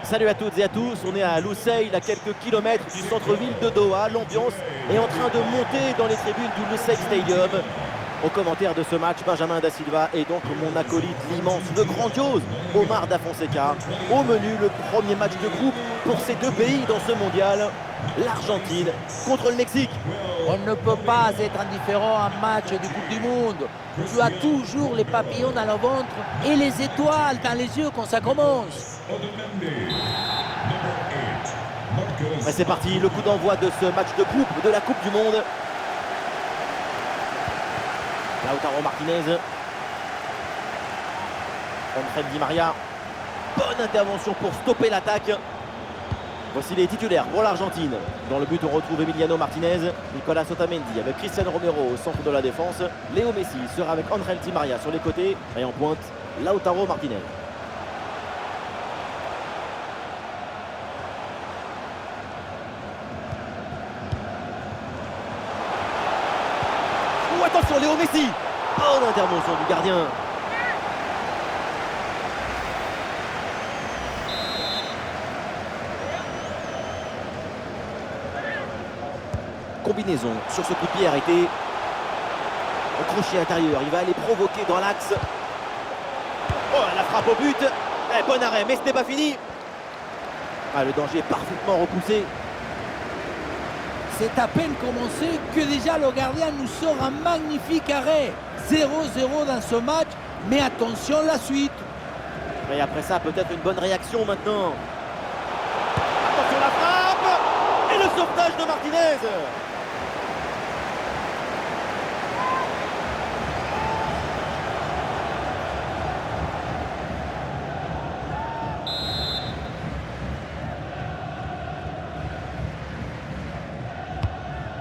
Salut à toutes et à tous, on est à Lusail, à quelques kilomètres du centre-ville de Doha. L'ambiance est en train de monter dans les tribunes du Lusail Stadium. Au commentaire de ce match, Benjamin Da Silva et donc mon acolyte, l'immense, le grandiose Omar Da Fonseca. Au menu, le premier match de groupe pour ces deux pays dans ce mondial, l'Argentine contre le Mexique. On ne peut pas être indifférent à un match du Coupe du Monde. Tu as toujours les papillons dans le ventre et les étoiles dans les yeux quand ça commence. C'est parti, le coup d'envoi de ce match de groupe de la Coupe du Monde. Lautaro Martinez. Ángel Di María. Bonne intervention pour stopper l'attaque. Voici les titulaires pour l'Argentine. Dans le but, on retrouve Emiliano Martinez, Nicolas Otamendi avec Cristiano Romero au centre de la défense. Léo Messi sera avec Ángel Di María sur les côtés. Et en pointe, Lautaro Martinez. Attention, Léo Messi. Bonne intervention du gardien. Combinaison sur ce coup de pied arrêté. Le crochet intérieur, il va aller provoquer dans l'axe. Oh, la frappe au but. Bon arrêt, mais ce n'est pas fini. Le danger est parfaitement repoussé. C'est à peine commencé que déjà le gardien nous sort un magnifique arrêt. 0-0 dans ce match, mais attention la suite. Et après ça, peut-être une bonne réaction maintenant. Attention la frappe. Et le sauvetage de Martinez.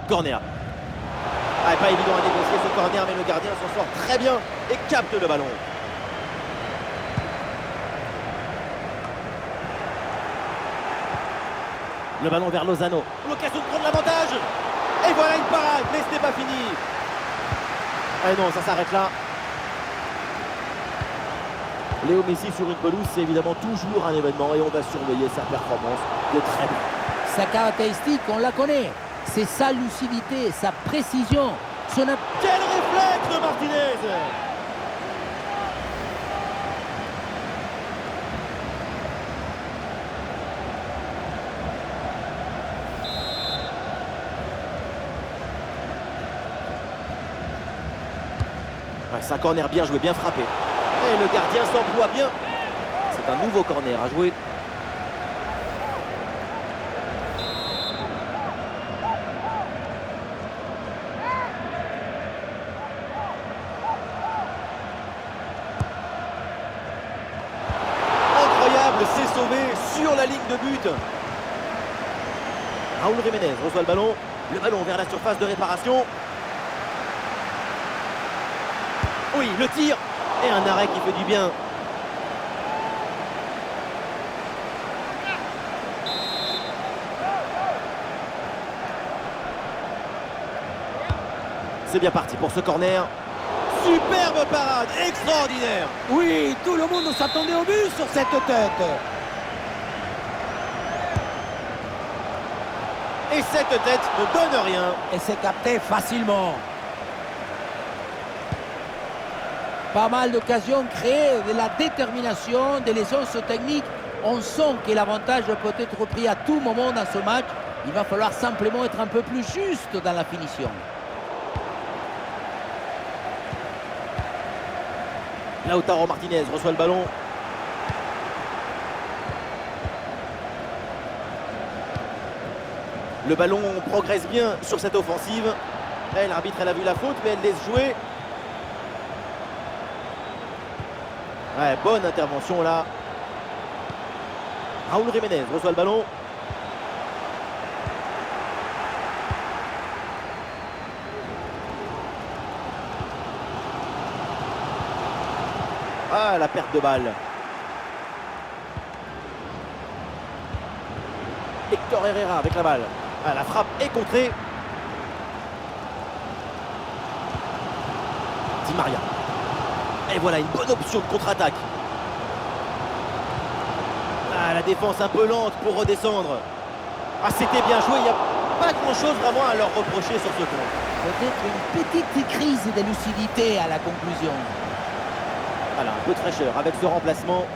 Corner. Pas évident à négocier ce corner, mais le gardien s'en sort très bien et capte le ballon. Le ballon vers Lozano. L'occasion de prendre l'avantage. Et voilà une parade, mais ce n'est pas fini. Non, ça s'arrête là. Léo Messi sur une pelouse, c'est évidemment toujours un événement et on va surveiller sa performance de très près. Sa caractéristique, on la connaît. C'est sa lucidité, sa précision. Quel réflexe de Martinez! C'est un corner bien joué, bien frappé. Et le gardien s'emploie bien. C'est un nouveau corner à jouer. C'est sauvé sur la ligne de but. Raúl Jiménez reçoit le ballon vers la surface de réparation. Oui, le tir et un arrêt qui fait du bien. C'est bien parti pour ce corner. Superbe parade, extraordinaire. Oui, tout le monde s'attendait au but sur cette tête. Et cette tête ne donne rien. Et c'est capté facilement. Pas mal d'occasions créées, de la détermination, de l'essence technique. On sent que l'avantage peut être pris à tout moment dans ce match. Il va falloir simplement être un peu plus juste dans la finition. Lautaro Martinez reçoit le ballon. Le ballon progresse bien sur cette offensive. L'arbitre, elle a vu la faute, mais elle laisse jouer. Bonne intervention là. Raúl Jiménez reçoit le ballon. La perte de balle. Héctor Herrera avec la balle. La frappe est contrée. Di María. Et voilà une bonne option de contre-attaque. Ah, la défense un peu lente pour redescendre. Ah, c'était bien joué, il n'y a pas grand-chose vraiment à leur reprocher sur ce compte. Peut-être une petite crise de lucidité à la conclusion. Voilà, un peu de fraîcheur avec ce remplacement.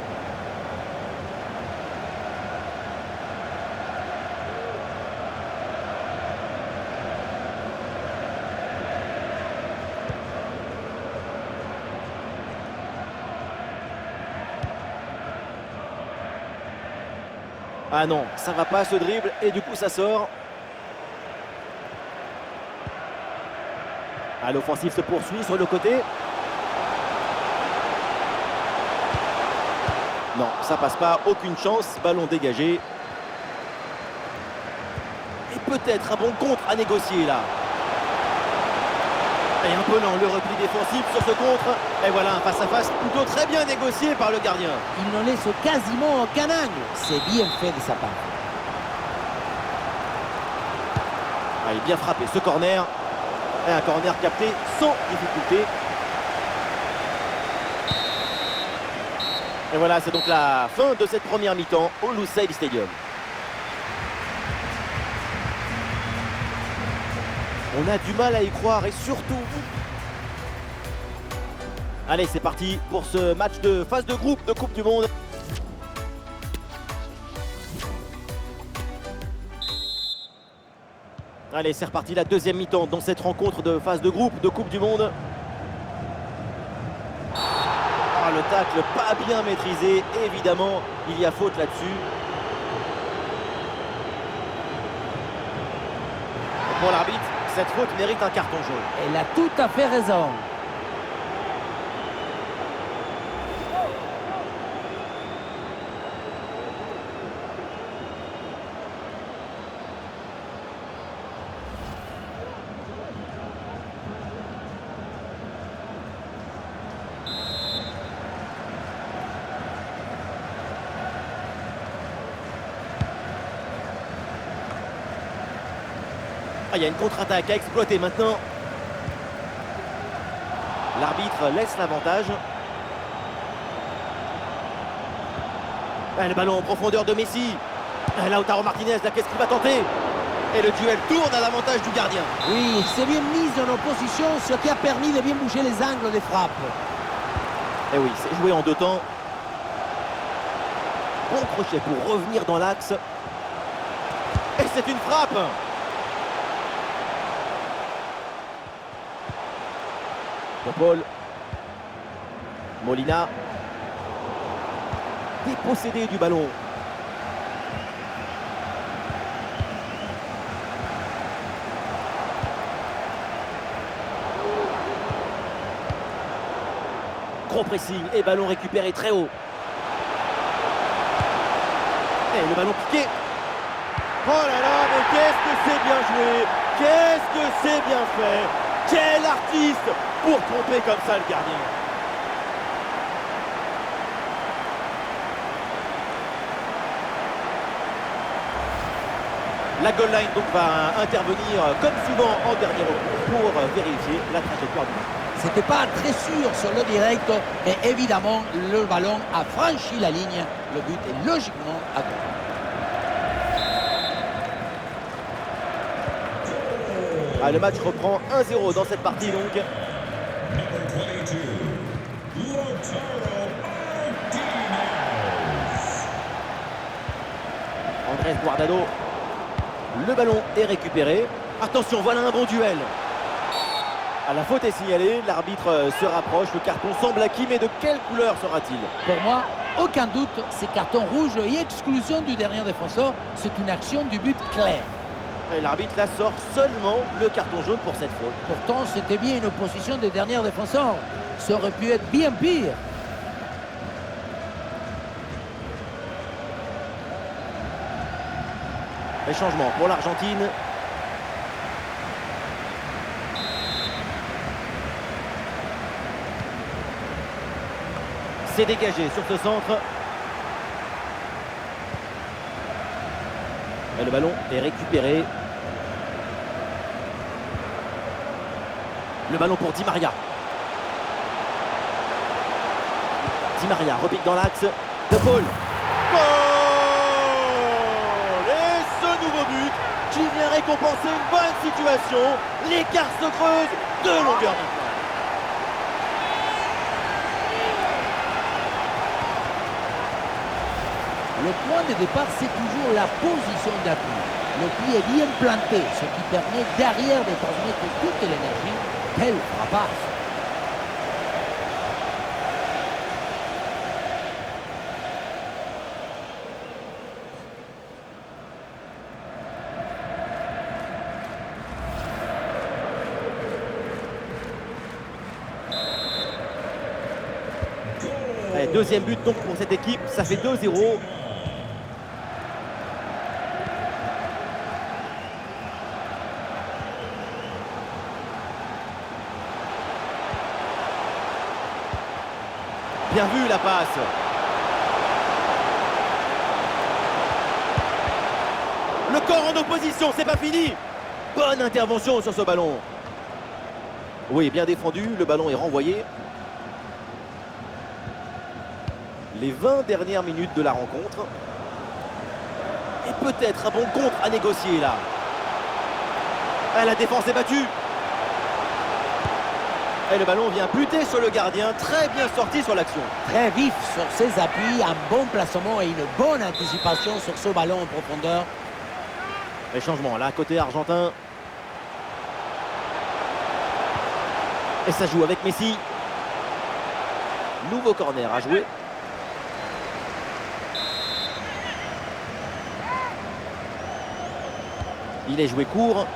Ah non, ça va pas ce dribble et du coup ça sort. Ah, l'offensive se poursuit sur le côté. Non, ça passe pas, aucune chance, ballon dégagé. Et peut-être un bon contre à négocier là. Et un peu lent le repli défensif sur ce contre. Et voilà un face-à-face plutôt très bien négocié par le gardien. Il ne laisse quasiment aucun angle. C'est bien fait de sa part. Ah, il est bien frappé ce corner. Et un corner capté sans difficulté. Et voilà, c'est donc la fin de cette première mi-temps au Lusail Stadium. On a du mal à y croire et surtout... Allez, c'est parti pour ce match de phase de groupe de Coupe du Monde. Allez, c'est reparti, la deuxième mi-temps dans cette rencontre de phase de groupe de Coupe du Monde. Ah, le tacle pas bien maîtrisé, évidemment, il y a faute là-dessus. Pour l'arbitre, cette faute mérite un carton jaune. Elle a tout à fait raison. Ah, il y a une contre-attaque à exploiter maintenant. L'arbitre laisse l'avantage. Ah, le ballon en profondeur de Messi. Ah, Lautaro Martinez, là, qu'est-ce qu'il va tenter? Et le duel tourne à l'avantage du gardien. Oui, c'est bien mis en opposition, ce qui a permis de bien bouger les angles des frappes. Et oui, c'est joué en deux temps. Bon crochet pour revenir dans l'axe. Et c'est une frappe. Paul. Molina. Dépossédé du ballon. Gros pressing et ballon récupéré très haut. Et le ballon piqué. Oh là là, mais qu'est-ce que c'est bien joué! Qu'est-ce que c'est bien fait! Quel artiste pour tromper comme ça le gardien! La goal line donc va intervenir comme souvent en dernier recours pour vérifier la trajectoire du match. C'était pas très sûr sur le direct, mais évidemment, le ballon a franchi la ligne. Le but est logiquement à gauche. Ah, le match reprend 1-0 dans cette partie donc. Andrés Guardado. Le ballon est récupéré. Attention, voilà un bon duel. Ah, la faute est signalée, l'arbitre se rapproche, le carton semble acquis, mais de quelle couleur sera-t-il? Pour moi, aucun doute, c'est carton rouge et exclusion du dernier défenseur. C'est une action du but clair. Et l'arbitre là sort seulement le carton jaune pour cette faute. Pourtant, c'était bien une opposition des derniers défenseurs. Ça aurait pu être bien pire. Les changements pour l'Argentine. C'est dégagé sur ce centre. Et le ballon est récupéré. Le ballon pour Di Maria. Di Maria repique dans l'axe. De Paul. Goal! beau but qui vient récompenser une bonne situation. L'écart se creuse de longueur de temps. Le point de départ, c'est toujours la position d'appui. Le pied est bien planté, ce qui permet derrière de transmettre toute l'énergie. Quelle frappasse! Allez, deuxième but donc pour cette équipe, ça fait 2-0. Bien vu la passe. Le corps en opposition, c'est pas fini. Bonne intervention sur ce ballon. Oui, bien défendu, le ballon est renvoyé. Les 20 dernières minutes de la rencontre. Et peut-être un bon contre à négocier là. Ah, la défense est battue. Et le ballon vient buter sur le gardien, très bien sorti sur l'action. Très vif sur ses appuis, un bon placement et une bonne anticipation sur ce ballon en profondeur. Les changements là, côté argentin. Et ça joue avec Messi. Nouveau corner à jouer. Il est joué court.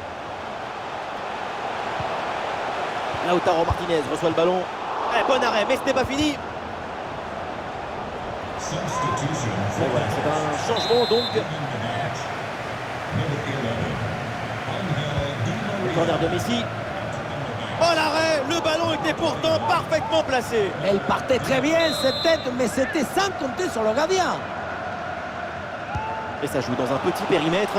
Lautaro Martinez reçoit le ballon. Eh, bon arrêt, mais ce n'est pas fini. Et voilà, c'est un changement donc. Le corner de Messi. Oh l'arrêt, le ballon était pourtant parfaitement placé. Elle partait très bien cette tête, mais c'était sans compter sur le gardien. Et ça joue dans un petit périmètre.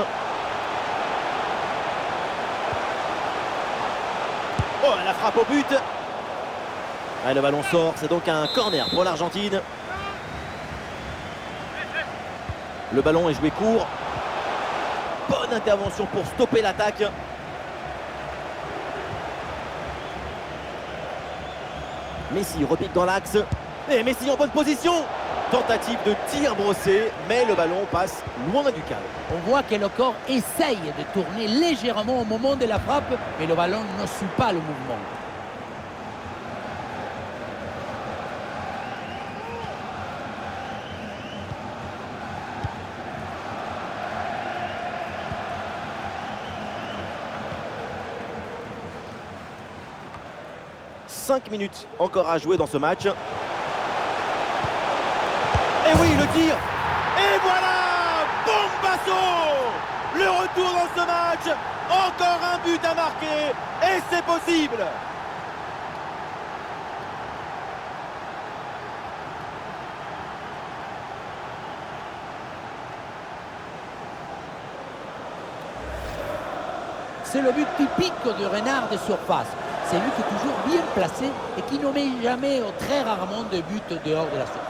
Oh, la frappe au but. Ah, le ballon sort, c'est donc un corner pour l'Argentine. Le ballon est joué court. Bonne intervention pour stopper l'attaque. Messi repique dans l'axe. Et Messi en bonne position. Tentative de tir brossé, mais le ballon passe loin du cadre. On voit que le corps essaye de tourner légèrement au moment de la frappe, mais le ballon ne suit pas le mouvement. « 5 minutes encore à jouer dans ce match. » Et oui, le tir. Et voilà, Bombasso. Le retour dans ce match. Encore un but à marquer. Et c'est possible. C'est le but typique du renard de surface. C'est lui qui est toujours bien placé et qui ne met jamais ou très rarement de but dehors de la surface.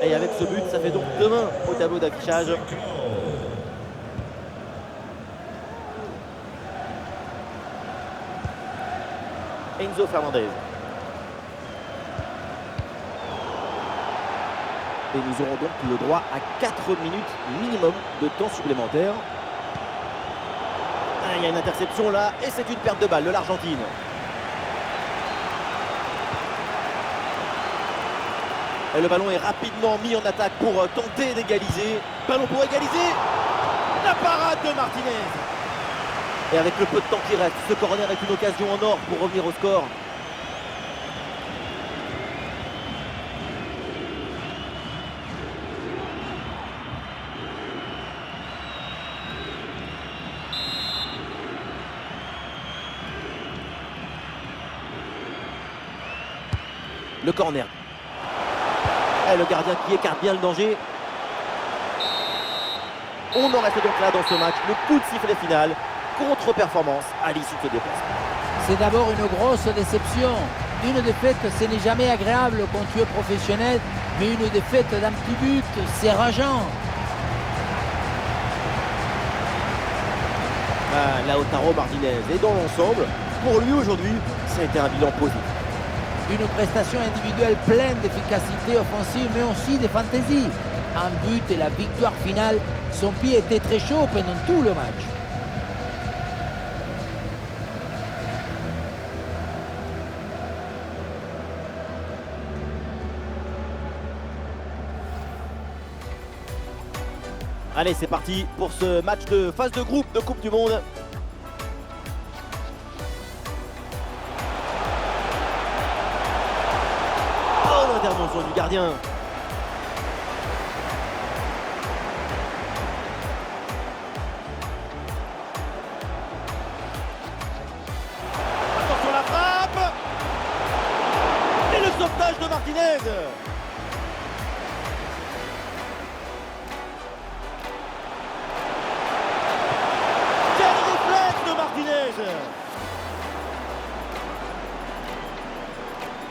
Et avec ce but, ça fait donc 2-1 au tableau d'affichage. Enzo Fernandez. Et nous aurons donc le droit à 4 minutes minimum de temps supplémentaire. Ah, il y a une interception là, et c'est une perte de balle de l'Argentine. Et le ballon est rapidement mis en attaque pour tenter d'égaliser. Ballon pour égaliser. La parade de Martinez. Et avec le peu de temps qui reste, ce corner est une occasion en or pour revenir au score. Le corner. Et le gardien qui écarte bien le danger. On en reste donc là dans ce match, le coup de sifflet final, contre-performance à l'issue de ce déplacement. C'est d'abord une grosse déception. Une défaite, ce n'est jamais agréable quand tu es professionnel, mais une défaite d'un petit but, c'est rageant. Lautaro Martinez est dans l'ensemble. Pour lui aujourd'hui, ça a été un bilan positif. Une prestation individuelle pleine d'efficacité offensive, mais aussi de fantaisie. Un but et la victoire finale, son pied était très chaud pendant tout le match. Allez, c'est parti pour ce match de phase de groupe de Coupe du Monde. Bonne intervention du gardien. Attention la frappe. Et le sauvetage de Martinez.